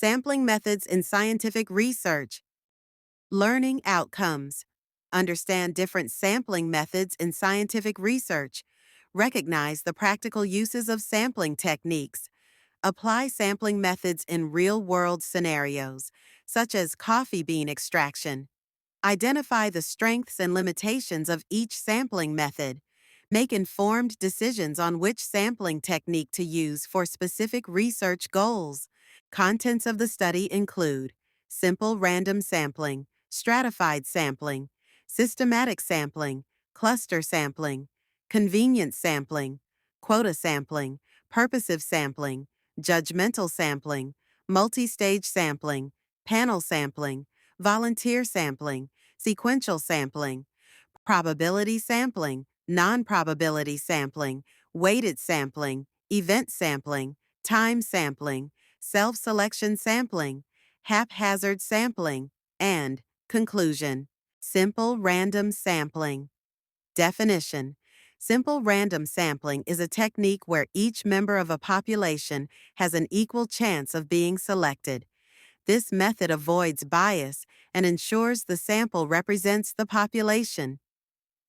Sampling methods in scientific research. Learning outcomes. Understand different sampling methods in scientific research. Recognize the practical uses of sampling techniques. Apply sampling methods in real-world scenarios, such as coffee bean extraction. Identify the strengths and limitations of each sampling method. Make informed decisions on which sampling technique to use for specific research goals. Contents of the study include simple random sampling, stratified sampling, systematic sampling, cluster sampling, convenience sampling, quota sampling, purposive sampling, judgmental sampling, multi-stage sampling, panel sampling, volunteer sampling, sequential sampling, probability sampling, non-probability sampling, weighted sampling, event sampling, time sampling, self-selection sampling, haphazard sampling, and conclusion. Simple random sampling. Definition. Simple random sampling is a technique where each member of a population has an equal chance of being selected. This method avoids bias and ensures the sample represents the population.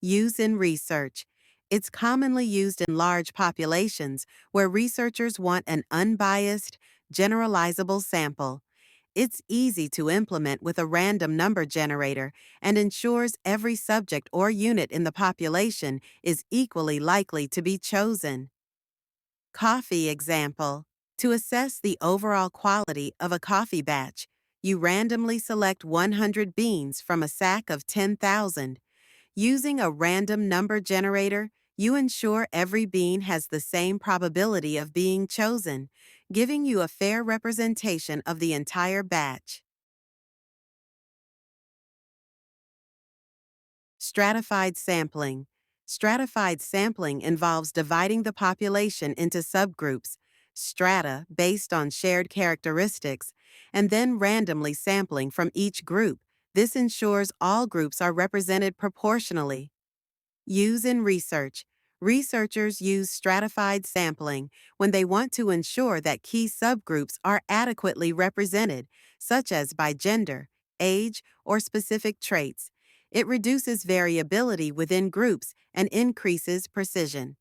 Use in research. It's commonly used in large populations where researchers want an unbiased, generalizable sample. It's easy to implement with a random number generator and ensures every subject or unit in the population is equally likely to be chosen. Coffee example. To assess the overall quality of a coffee batch, you randomly select 100 beans from a sack of 10,000. Using a random number generator, you ensure every bean has the same probability of being chosen, giving you a fair representation of the entire batch. Stratified sampling. Stratified sampling involves dividing the population into subgroups, strata based on shared characteristics, and then randomly sampling from each group. This ensures all groups are represented proportionally. Use in research. Researchers use stratified sampling when they want to ensure that key subgroups are adequately represented, such as by gender, age, or specific traits. It reduces variability within groups and increases precision.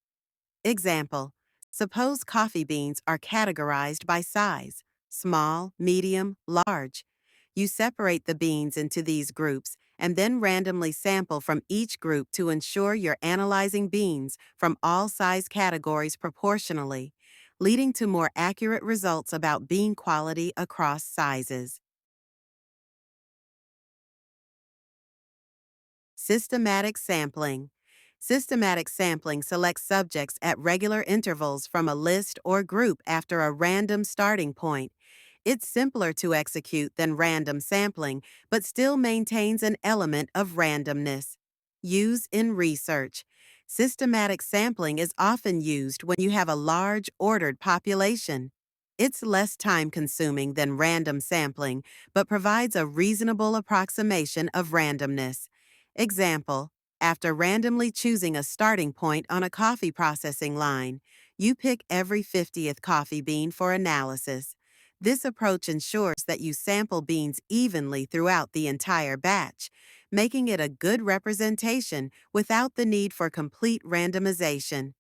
Example. Suppose coffee beans are categorized by size: small, medium, large. You separate the beans into these groups and then randomly sample from each group to ensure you're analyzing beans from all size categories proportionally, leading to more accurate results about bean quality across sizes. Systematic sampling. Systematic sampling selects subjects at regular intervals from a list or group after a random starting point. It's simpler to execute than random sampling, but still maintains an element of randomness. Use in research. Systematic sampling is often used when you have a large, ordered population. It's less time-consuming than random sampling, but provides a reasonable approximation of randomness. Example. After randomly choosing a starting point on a coffee processing line, you pick every 50th coffee bean for analysis. This approach ensures that you sample beans evenly throughout the entire batch, making it a good representation without the need for complete randomization.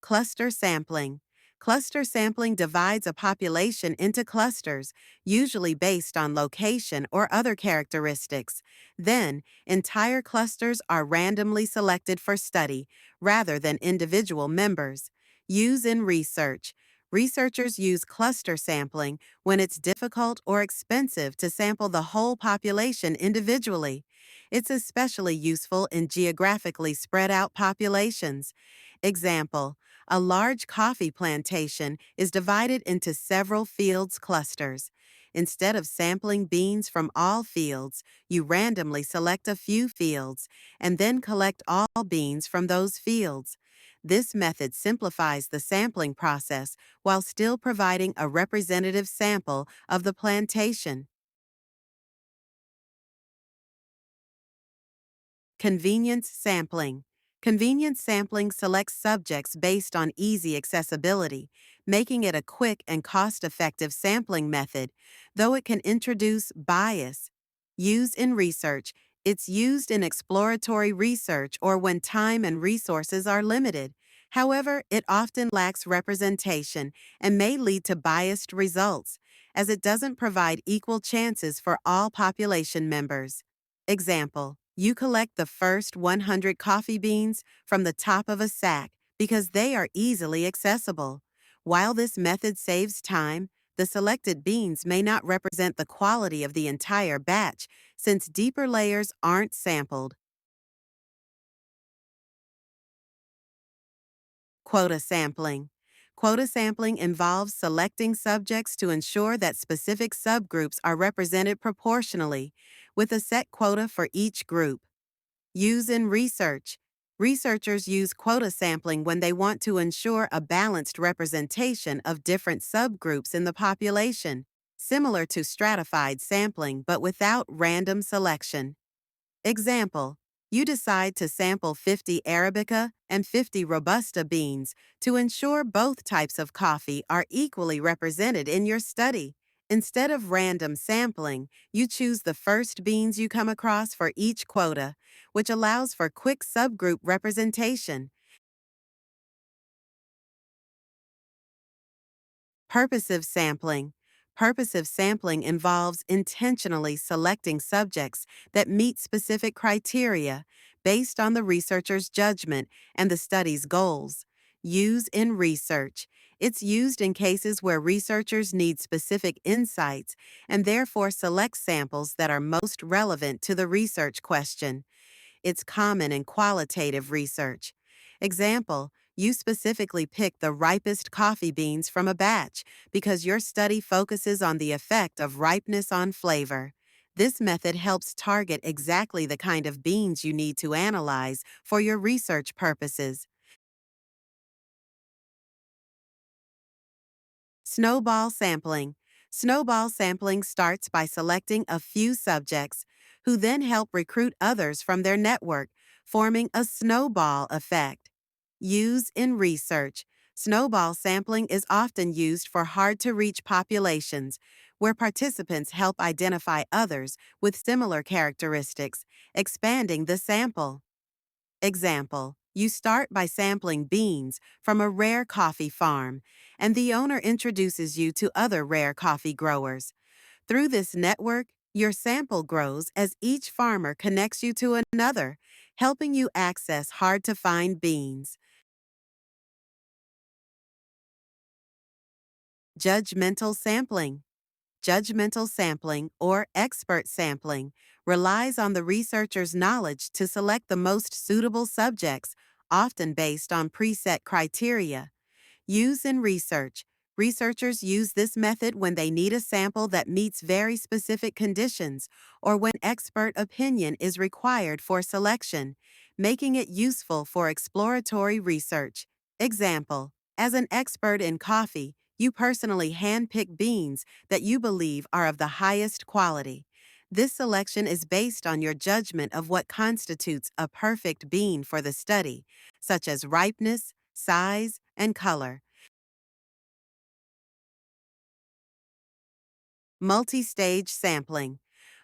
Cluster sampling. Cluster sampling divides a population into clusters, usually based on location or other characteristics. Then, entire clusters are randomly selected for study, rather than individual members. Use in research. Researchers use cluster sampling when it's difficult or expensive to sample the whole population individually. It's especially useful in geographically spread out populations. Example. A large coffee plantation is divided into several fields clusters. Instead of sampling beans from all fields, you randomly select a few fields and then collect all beans from those fields. This method simplifies the sampling process while still providing a representative sample of the plantation. Convenience sampling. Convenience sampling selects subjects based on easy accessibility, making it a quick and cost-effective sampling method, though it can introduce bias. Used in research, it's used in exploratory research or when time and resources are limited. However, it often lacks representation and may lead to biased results, as it doesn't provide equal chances for all population members. Example, you collect the first 100 coffee beans from the top of a sack because they are easily accessible. While this method saves time, the selected beans may not represent the quality of the entire batch since deeper layers aren't sampled. Quota sampling. Quota sampling involves selecting subjects to ensure that specific subgroups are represented proportionally, with a set quota for each group. Use in research. Researchers use quota sampling when they want to ensure a balanced representation of different subgroups in the population, similar to stratified sampling but without random selection. Example, you decide to sample 50 Arabica and 50 Robusta beans to ensure both types of coffee are equally represented in your study. Instead of random sampling, you choose the first beans you come across for each quota, which allows for quick subgroup representation. Purposive sampling. Purposive sampling involves intentionally selecting subjects that meet specific criteria based on the researcher's judgment and the study's goals. Use in research. It's used in cases where researchers need specific insights and therefore select samples that are most relevant to the research question. It's common in qualitative research. Example, you specifically pick the ripest coffee beans from a batch because your study focuses on the effect of ripeness on flavor. This method helps target exactly the kind of beans you need to analyze for your research purposes. Snowball sampling. Snowball sampling starts by selecting a few subjects who then help recruit others from their network, forming a snowball effect. Use in research. Snowball sampling is often used for hard-to-reach populations, where participants help identify others with similar characteristics, expanding the sample. Example, you start by sampling beans from a rare coffee farm, and the owner introduces you to other rare coffee growers. Through this network, your sample grows as each farmer connects you to another, helping you access hard-to-find beans. Judgmental sampling. Judgmental sampling, or expert sampling, relies on the researcher's knowledge to select the most suitable subjects, often based on preset criteria. Use in research. Researchers use this method when they need a sample that meets very specific conditions or when expert opinion is required for selection, making it useful for exploratory research. Example, as an expert in coffee, you personally handpick beans that you believe are of the highest quality. This selection is based on your judgment of what constitutes a perfect bean for the study, such as ripeness, size, and color. Multi-stage sampling.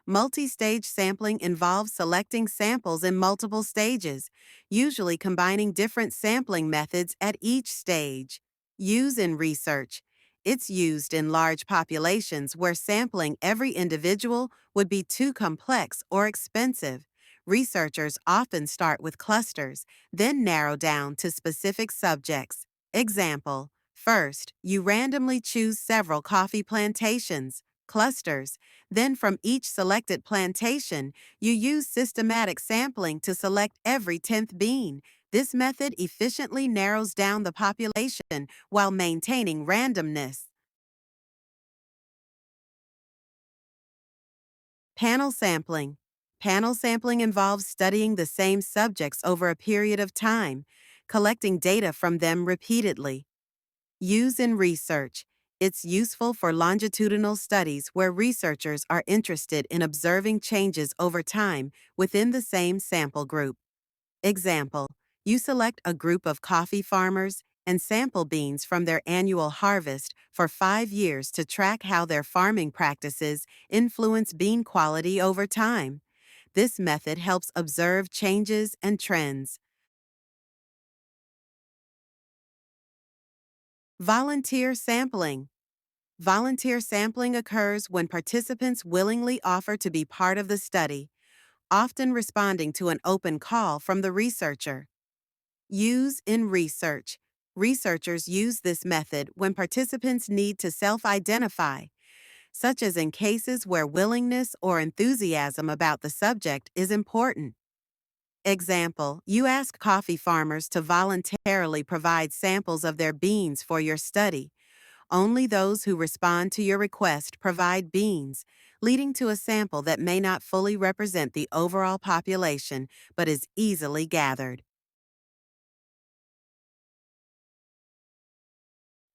Multi-stage sampling involves selecting samples in multiple stages, usually combining different sampling methods at each stage. Use in research. It's used in large populations where sampling every individual would be too complex or expensive. Researchers often start with clusters, then narrow down to specific subjects. Example, first, you randomly choose several coffee plantations, clusters. Then from each selected plantation, you use systematic sampling to select every 10th bean. This method efficiently narrows down the population while maintaining randomness. Panel sampling. Panel sampling involves studying the same subjects over a period of time, collecting data from them repeatedly. Use in research. It's useful for longitudinal studies where researchers are interested in observing changes over time within the same sample group. Example, You select a group of coffee farmers and sample beans from their annual harvest for 5 years to track how their farming practices influence bean quality over time. This method helps observe changes and trends. Volunteer sampling. Volunteer sampling occurs when participants willingly offer to be part of the study, often responding to an open call from the researcher. Use in research. Researchers use this method when participants need to self-identify, such as in cases where willingness or enthusiasm about the subject is important. Example, you ask coffee farmers to voluntarily provide samples of their beans for your study. Only those who respond to your request provide beans, leading to a sample that may not fully represent the overall population but is easily gathered.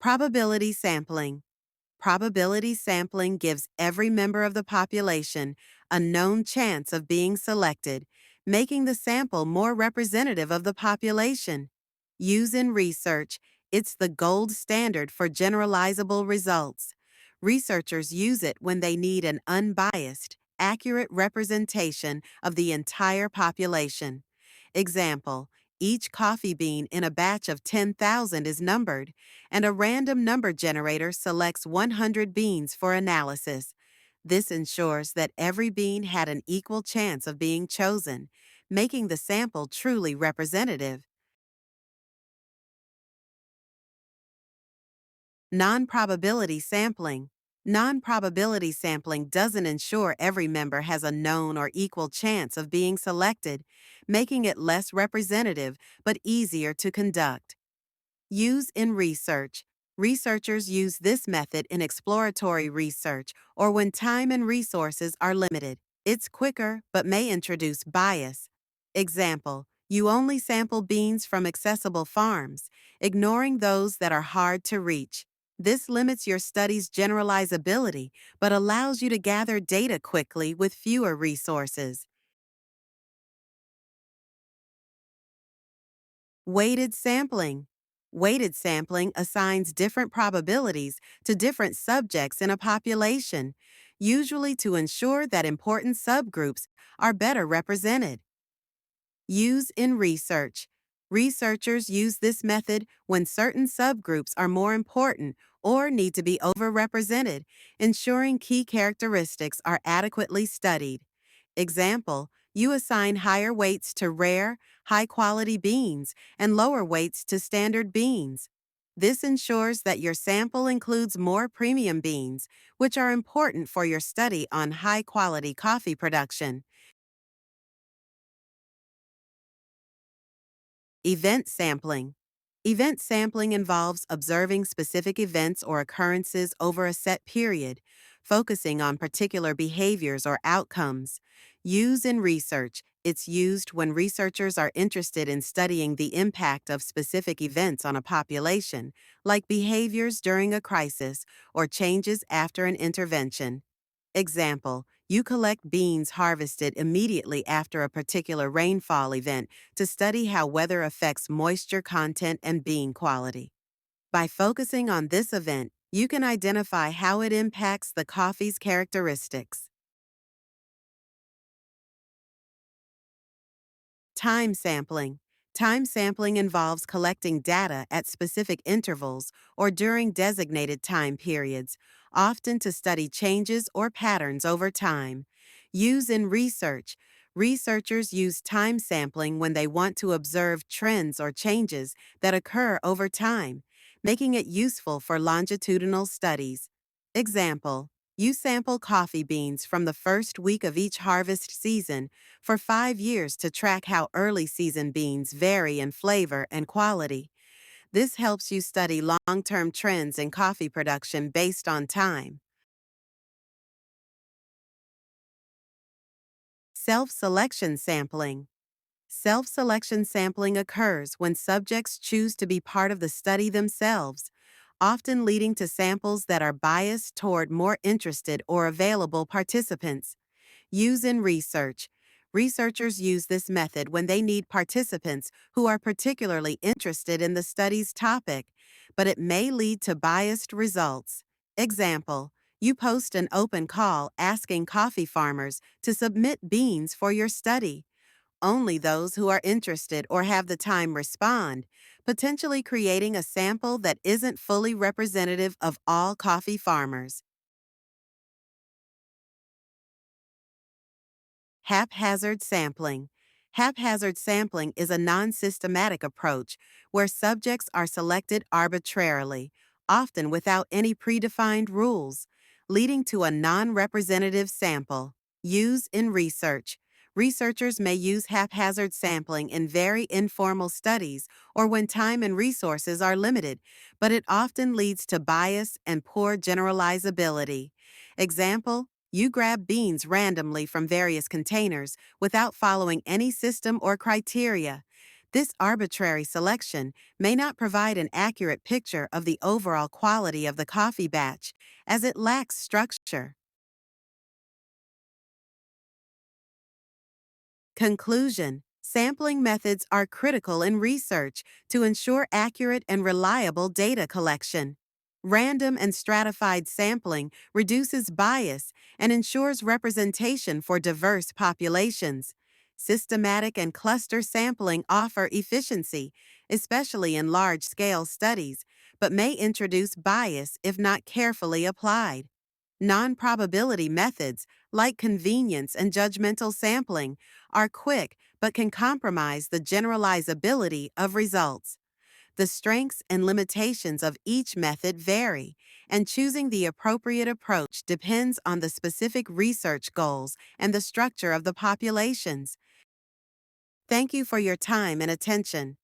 Probability sampling. Probability sampling gives every member of the population a known chance of being selected, making the sample more representative of the population. Use in research, it's the gold standard for generalizable results. Researchers use it when they need an unbiased, accurate representation of the entire population. Example, each coffee bean in a batch of 10,000 is numbered, and a random number generator selects 100 beans for analysis. This ensures that every bean had an equal chance of being chosen, making the sample truly representative. Non-probability sampling. Non-probability sampling doesn't ensure every member has a known or equal chance of being selected, making it less representative but easier to conduct. Use in research. Researchers use this method in exploratory research or when time and resources are limited. It's quicker but may introduce bias. Example, you only sample beans from accessible farms, ignoring those that are hard to reach. This limits your study's generalizability but allows you to gather data quickly with fewer resources. Weighted sampling. Weighted sampling assigns different probabilities to different subjects in a population, usually to ensure that important subgroups are better represented. Use in research. Researchers use this method when certain subgroups are more important or need to be overrepresented, ensuring key characteristics are adequately studied. Example, you assign higher weights to rare, high-quality beans and lower weights to standard beans. This ensures that your sample includes more premium beans, which are important for your study on high-quality coffee production. Event sampling. Event sampling involves observing specific events or occurrences over a set period, focusing on particular behaviors or outcomes. Use in research. It's used when researchers are interested in studying the impact of specific events on a population, like behaviors during a crisis or changes after an intervention. Example, you collect beans harvested immediately after a particular rainfall event to study how weather affects moisture content and bean quality. By focusing on this event, you can identify how it impacts the coffee's characteristics. Time sampling. Time sampling involves collecting data at specific intervals or during designated time periods, often to study changes or patterns over time. Use in research. Researchers use time sampling when they want to observe trends or changes that occur over time, making it useful for longitudinal studies. Example, you sample coffee beans from the first week of each harvest season for 5 years to track how early season beans vary in flavor and quality. This helps you study long-term trends in coffee production based on time. Self-selection sampling. Self-selection sampling occurs when subjects choose to be part of the study themselves, often leading to samples that are biased toward more interested or available participants. Use in research. Researchers use this method when they need participants who are particularly interested in the study's topic, but it may lead to biased results. Example: you post an open call asking coffee farmers to submit beans for your study. Only those who are interested or have the time respond, potentially creating a sample that isn't fully representative of all coffee farmers. Haphazard sampling. Haphazard sampling is a non-systematic approach where subjects are selected arbitrarily, often without any predefined rules, leading to a non-representative sample. Use in research. Researchers may use haphazard sampling in very informal studies or when time and resources are limited, but it often leads to bias and poor generalizability. Example: you grab beans randomly from various containers without following any system or criteria. This arbitrary selection may not provide an accurate picture of the overall quality of the coffee batch, as it lacks structure. Conclusion: sampling methods are critical in research to ensure accurate and reliable data collection. Random and stratified sampling reduces bias and ensures representation for diverse populations. Systematic and cluster sampling offer efficiency, especially in large-scale studies, but may introduce bias if not carefully applied. Non-probability methods, like convenience and judgmental sampling, are quick but can compromise the generalizability of results. The strengths and limitations of each method vary, and choosing the appropriate approach depends on the specific research goals and the structure of the populations. Thank you for your time and attention.